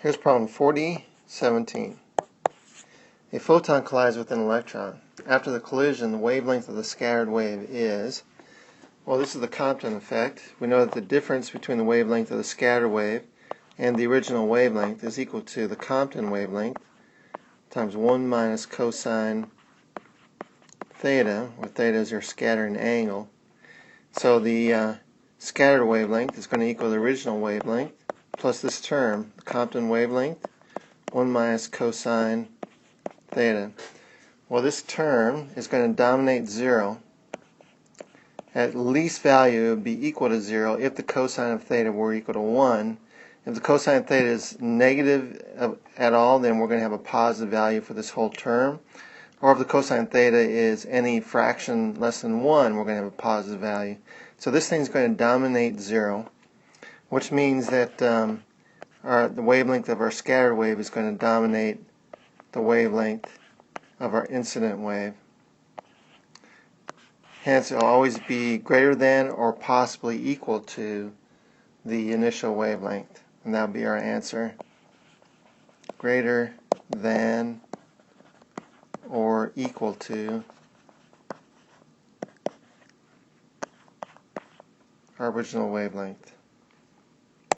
Here's problem 4017. A photon collides with an electron. After the collision, the wavelength of the scattered wave is, well, this is the Compton effect. We know that the difference between the wavelength of the scattered wave and the original wavelength is equal to the Compton wavelength times 1 minus cosine theta, where theta is your scattering angle. So the scattered wavelength is going to equal the original wavelength plus this term, the Compton wavelength, 1 minus cosine theta. Well, this term is going to dominate 0. At least value would be equal to 0 if the cosine of theta were equal to 1. If the cosine of theta is negative at all, then we're going to have a positive value for this whole term. Or if the cosine theta is any fraction less than 1, we're going to have a positive value. So this thing is going to dominate 0, which means that the wavelength of our scattered wave is going to dominate the wavelength of our incident wave. Hence, it will always be greater than or possibly equal to the initial wavelength. And that would be our answer. Greater than or equal to our original wavelength.